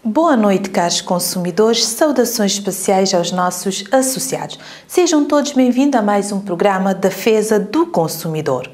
Boa noite, caros consumidores. Saudações especiais aos nossos associados. Sejam todos bem-vindos a mais um programa Defesa do Consumidor.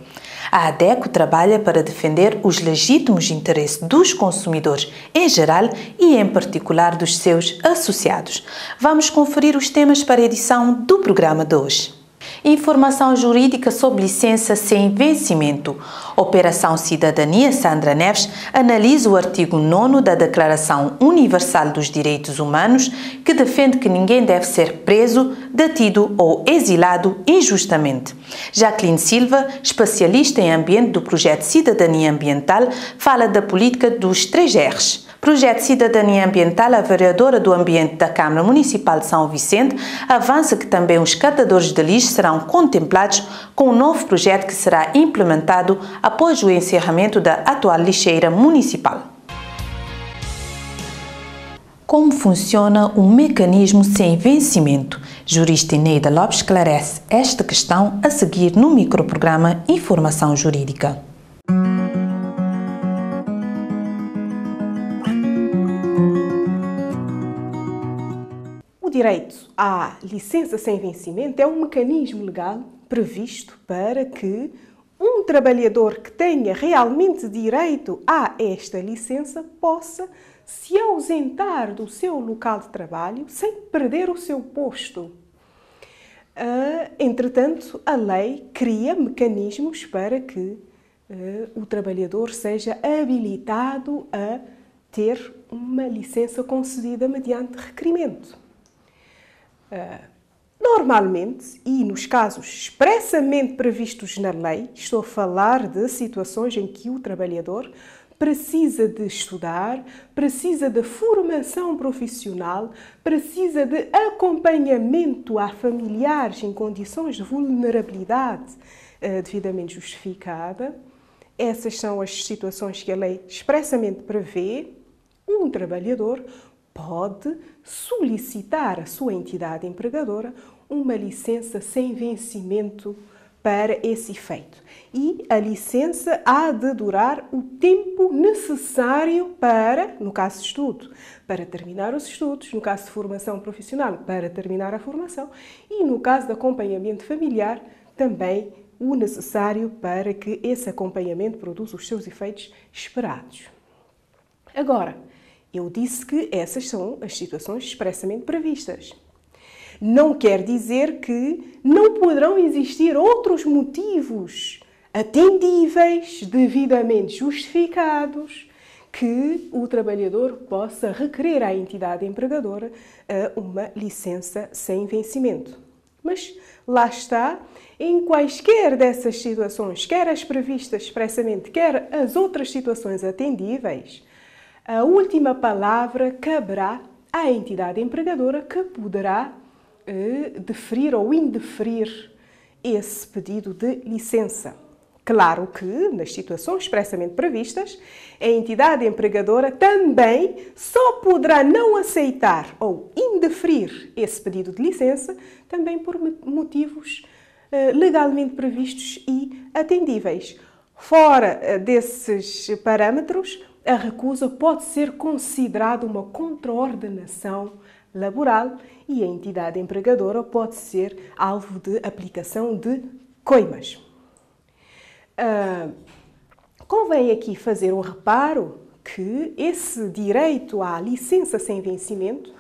A ADECO trabalha para defender os legítimos interesses dos consumidores em geral e, em particular, dos seus associados. Vamos conferir os temas para a edição do programa de hoje. Informação jurídica sobre licença sem vencimento. Operação Cidadania Sandra Neves analisa o artigo 9º da Declaração Universal dos Direitos Humanos, que defende que ninguém deve ser preso, detido ou exilado injustamente. Jacqueline Silva, especialista em ambiente do projeto Cidadania Ambiental, fala da política dos 3 R's. Projeto Cidadania Ambiental, a vereadora do Ambiente da Câmara Municipal de São Vicente, avança que também os catadores de lixo serão contemplados com um novo projeto que será implementado após o encerramento da atual lixeira municipal. Como funciona o mecanismo sem vencimento? Jurista Ineida Lopes esclarece esta questão a seguir no microprograma Informação Jurídica. O direito à licença sem vencimento é um mecanismo legal previsto para que um trabalhador que tenha realmente direito a esta licença possa se ausentar do seu local de trabalho sem perder o seu posto. Entretanto, a lei cria mecanismos para que o trabalhador seja habilitado a ter uma licença concedida mediante requerimento. Normalmente, e nos casos expressamente previstos na lei, estou a falar de situações em que o trabalhador precisa de estudar, precisa de formação profissional, precisa de acompanhamento a familiares em condições de vulnerabilidade devidamente justificada. Essas são as situações que a lei expressamente prevê. Um trabalhador pode solicitar à sua entidade empregadora uma licença sem vencimento para esse efeito. E a licença há de durar o tempo necessário para, no caso de estudo, para terminar os estudos, no caso de formação profissional, para terminar a formação, e no caso de acompanhamento familiar, também o necessário para que esse acompanhamento produza os seus efeitos esperados. Agora, eu disse que essas são as situações expressamente previstas. Não quer dizer que não poderão existir outros motivos atendíveis, devidamente justificados, que o trabalhador possa requerer à entidade empregadora uma licença sem vencimento. Mas lá está, em quaisquer dessas situações, quer as previstas expressamente, quer as outras situações atendíveis, a última palavra caberá à entidade empregadora, que poderá deferir ou indeferir esse pedido de licença. Claro que, nas situações expressamente previstas, a entidade empregadora também só poderá não aceitar ou indeferir esse pedido de licença também por motivos legalmente previstos e atendíveis. Fora desses parâmetros, a recusa pode ser considerada uma contraordenação laboral e a entidade empregadora pode ser alvo de aplicação de coimas. Convém aqui fazer um reparo que esse direito à licença sem vencimento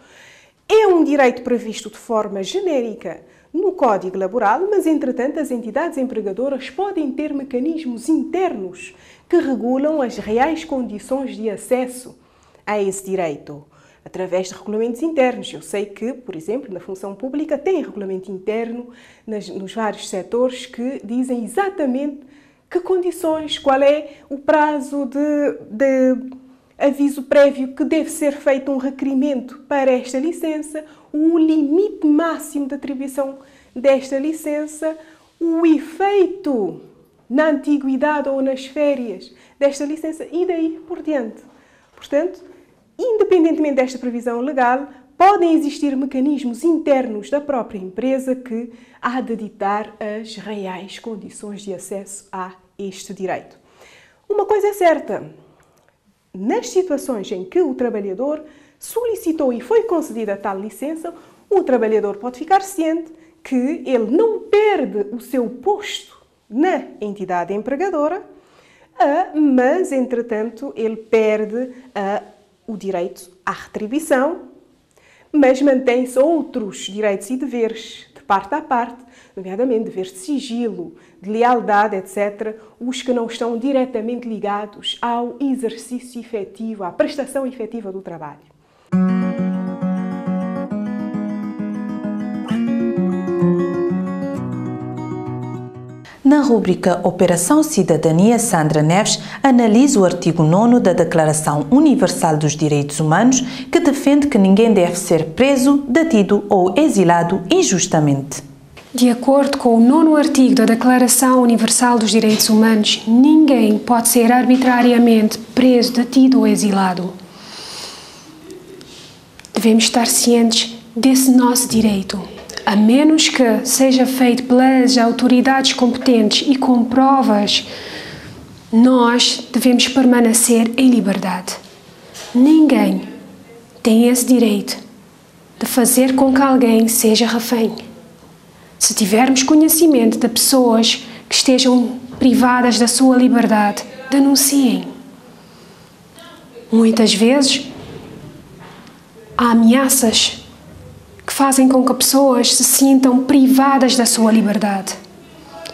é um direito previsto de forma genérica no Código Laboral, mas, entretanto, as entidades empregadoras podem ter mecanismos internos que regulam as reais condições de acesso a esse direito, através de regulamentos internos. Eu sei que, por exemplo, na função pública tem regulamento interno nos vários setores que dizem exatamente que condições, qual é o prazo de aviso prévio que deve ser feito um requerimento para esta licença, o limite máximo de atribuição desta licença, o efeito na antiguidade ou nas férias desta licença e daí por diante. Portanto, independentemente desta previsão legal, podem existir mecanismos internos da própria empresa que há de ditar as reais condições de acesso a este direito. Uma coisa é certa, nas situações em que o trabalhador solicitou e foi concedida tal licença, o trabalhador pode ficar ciente que ele não perde o seu posto na entidade empregadora, mas, entretanto, ele perde o direito à retribuição, mas mantém-se outros direitos e deveres de parte a parte, nomeadamente deveres de sigilo, de lealdade, etc., os que não estão diretamente ligados ao exercício efetivo, à prestação efetiva do trabalho. Na rúbrica Operação Cidadania, Sandra Neves analisa o artigo 9º da Declaração Universal dos Direitos Humanos, que defende que ninguém deve ser preso, detido ou exilado injustamente. De acordo com o 9º artigo da Declaração Universal dos Direitos Humanos, ninguém pode ser arbitrariamente preso, detido ou exilado. Devemos estar cientes desse nosso direito, a menos que seja feito pelas autoridades competentes e com provas, nós devemos permanecer em liberdade. Ninguém tem esse direito de fazer com que alguém seja refém. Se tivermos conhecimento de pessoas que estejam privadas da sua liberdade, denunciem. Muitas vezes, há ameaças que fazem com que pessoas se sintam privadas da sua liberdade.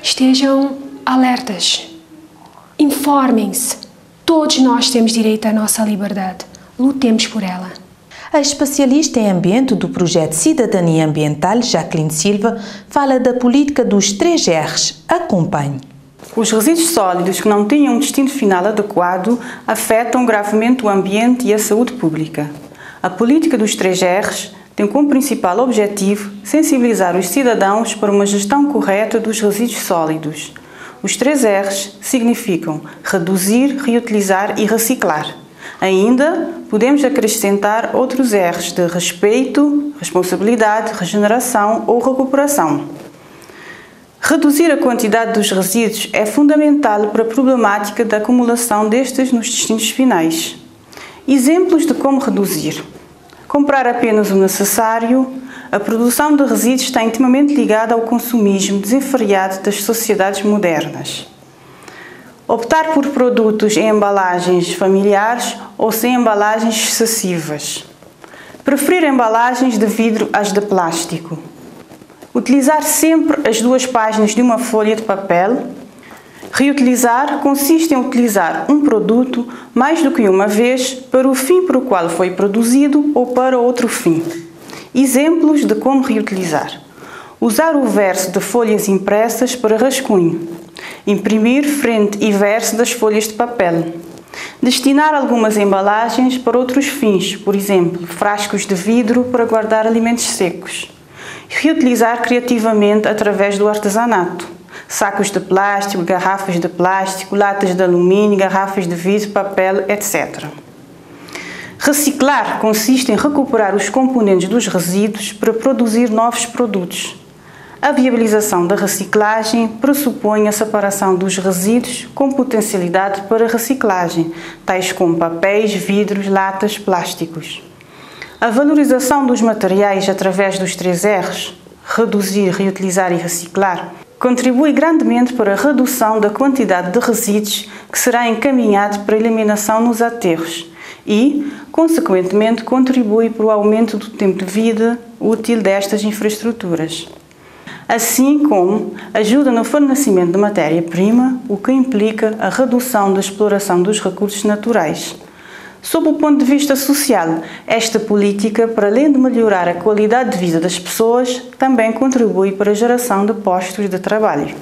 Estejam alertas. Informem-se. Todos nós temos direito à nossa liberdade. Lutemos por ela. A especialista em ambiente do projeto Cidadania Ambiental, Jacqueline Silva, fala da política dos 3 R's. Acompanhe. Os resíduos sólidos que não tenham um destino final adequado afetam gravemente o ambiente e a saúde pública. A política dos 3 R's tem como principal objetivo sensibilizar os cidadãos para uma gestão correta dos resíduos sólidos. Os 3 R's significam reduzir, reutilizar e reciclar. Ainda podemos acrescentar outros R's de respeito, responsabilidade, regeneração ou recuperação. Reduzir a quantidade dos resíduos é fundamental para a problemática da acumulação destes nos destinos finais. Exemplos de como reduzir. Comprar apenas o necessário. A produção de resíduos está intimamente ligada ao consumismo desenfreado das sociedades modernas. Optar por produtos em embalagens familiares ou sem embalagens excessivas. Preferir embalagens de vidro às de plástico. Utilizar sempre as 2 páginas de uma folha de papel. Reutilizar consiste em utilizar um produto mais do que uma vez para o fim para o qual foi produzido ou para outro fim. Exemplos de como reutilizar. Usar o verso de folhas impressas para rascunho. Imprimir frente e verso das folhas de papel. Destinar algumas embalagens para outros fins, por exemplo, frascos de vidro para guardar alimentos secos. Reutilizar criativamente através do artesanato. Sacos de plástico, garrafas de plástico, latas de alumínio, garrafas de vidro, papel, etc. Reciclar consiste em recuperar os componentes dos resíduos para produzir novos produtos. A viabilização da reciclagem pressupõe a separação dos resíduos com potencialidade para reciclagem, tais como papéis, vidros, latas, plásticos. A valorização dos materiais através dos 3 R's, reduzir, reutilizar e reciclar, contribui grandemente para a redução da quantidade de resíduos que será encaminhado para a eliminação nos aterros e, consequentemente, contribui para o aumento do tempo de vida útil destas infraestruturas. Assim como ajuda no fornecimento de matéria-prima, o que implica a redução da exploração dos recursos naturais. Sob o ponto de vista social, esta política, para além de melhorar a qualidade de vida das pessoas, também contribui para a geração de postos de trabalho.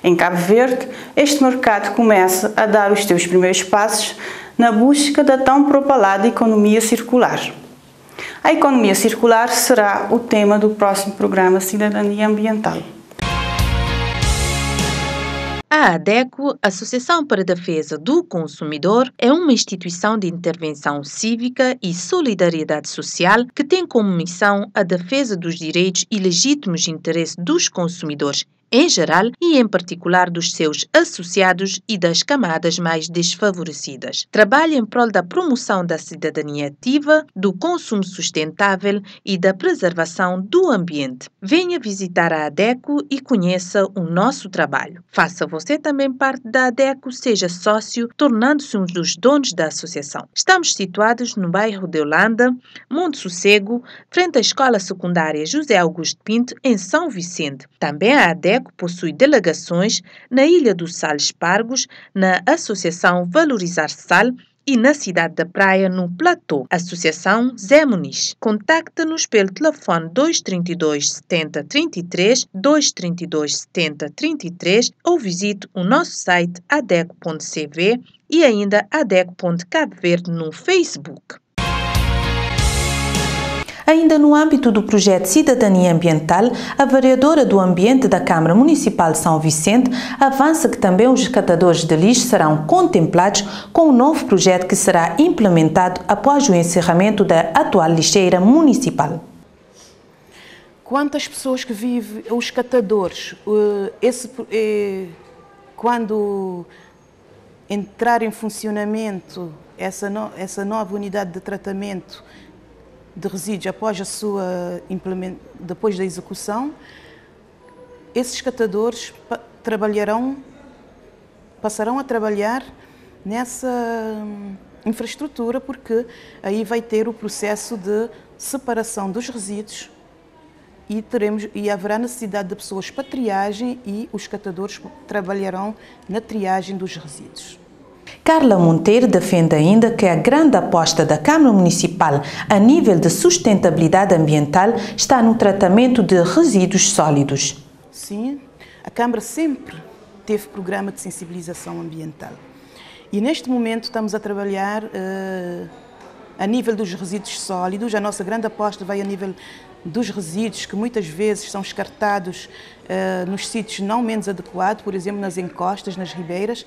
Em Cabo Verde, este mercado começa a dar os seus primeiros passos na busca da tão propalada economia circular. A economia circular será o tema do próximo programa Cidadania Ambiental. A ADECO, Associação para a Defesa do Consumidor, é uma instituição de intervenção cívica e solidariedade social que tem como missão a defesa dos direitos e legítimos interesses dos consumidores em geral e em particular dos seus associados e das camadas mais desfavorecidas. Trabalha em prol da promoção da cidadania ativa, do consumo sustentável e da preservação do ambiente. Venha visitar a ADECO e conheça o nosso trabalho. Faça você também parte da ADECO, seja sócio, tornando-se um dos donos da associação. Estamos situados no bairro de Holanda, Monte Sossego, frente à Escola Secundária José Augusto Pinto, em São Vicente. Também a ADECO possui delegações na Ilha do Sal Espargos, na Associação Valorizar Sal e na Cidade da Praia, no Platô. Associação Zé Muniz. Contacte-nos pelo telefone 232 70 33, 232 70 33 ou visite o nosso site adeco.cv e ainda adeco.cabo Verde no Facebook. Ainda no âmbito do projeto Cidadania Ambiental, a vereadora do Ambiente da Câmara Municipal de São Vicente avança que também os catadores de lixo serão contemplados com um novo projeto que será implementado após o encerramento da atual lixeira municipal. Quantas pessoas que vivem, os catadores, quando entrar em funcionamento essa nova unidade de tratamento de resíduos após depois da execução, esses catadores passarão a trabalhar nessa infraestrutura, porque aí vai ter o processo de separação dos resíduos e haverá necessidade de pessoas para triagem e os catadores trabalharão na triagem dos resíduos. Carla Monteiro defende ainda que a grande aposta da Câmara Municipal a nível de sustentabilidade ambiental está no tratamento de resíduos sólidos. Sim, a Câmara sempre teve programa de sensibilização ambiental e neste momento estamos a trabalhar a nível dos resíduos sólidos. A nossa grande aposta vai a nível dos resíduos que muitas vezes são descartados nos sítios não menos adequados, por exemplo, nas encostas, nas ribeiras.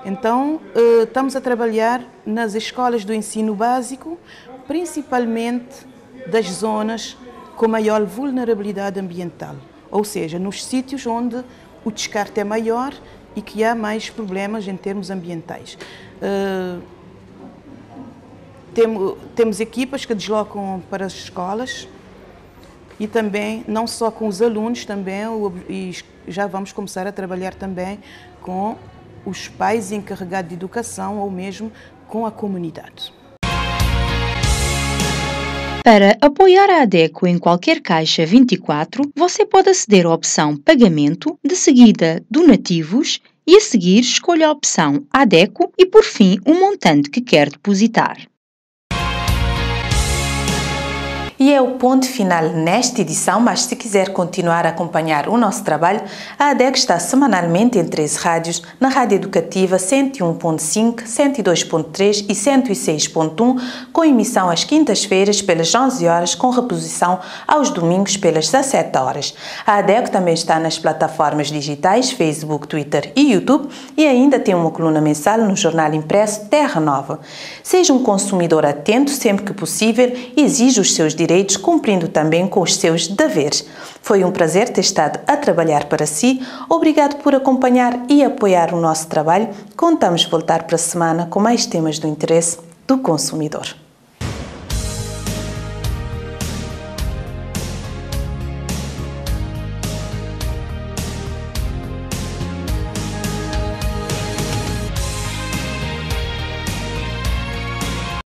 Então, estamos a trabalhar nas escolas do ensino básico, principalmente das zonas com maior vulnerabilidade ambiental, ou seja, nos sítios onde o descarte é maior e que há mais problemas em termos ambientais. Temos equipas que deslocam para as escolas e também, não só com os alunos, também, e já vamos começar a trabalhar também com os pais encarregados de educação ou mesmo com a comunidade. Para apoiar a ADECO em qualquer Caixa 24, você pode aceder à opção Pagamento, de seguida Donativos e a seguir escolha a opção ADECO e por fim o montante que quer depositar. E é o ponto final nesta edição, mas se quiser continuar a acompanhar o nosso trabalho, a ADECO está semanalmente em 13 rádios, na Rádio Educativa 101.5, 102.3 e 106.1, com emissão às quintas-feiras pelas 11 horas, com reposição aos domingos pelas 17 horas. A ADECO também está nas plataformas digitais Facebook, Twitter e YouTube e ainda tem uma coluna mensal no jornal impresso Terra Nova. Seja um consumidor atento sempre que possível e exija os seus direitos, cumprindo também com os seus deveres. Foi um prazer ter estado a trabalhar para si. Obrigado por acompanhar e apoiar o nosso trabalho. Contamos voltar para a semana com mais temas do interesse do consumidor.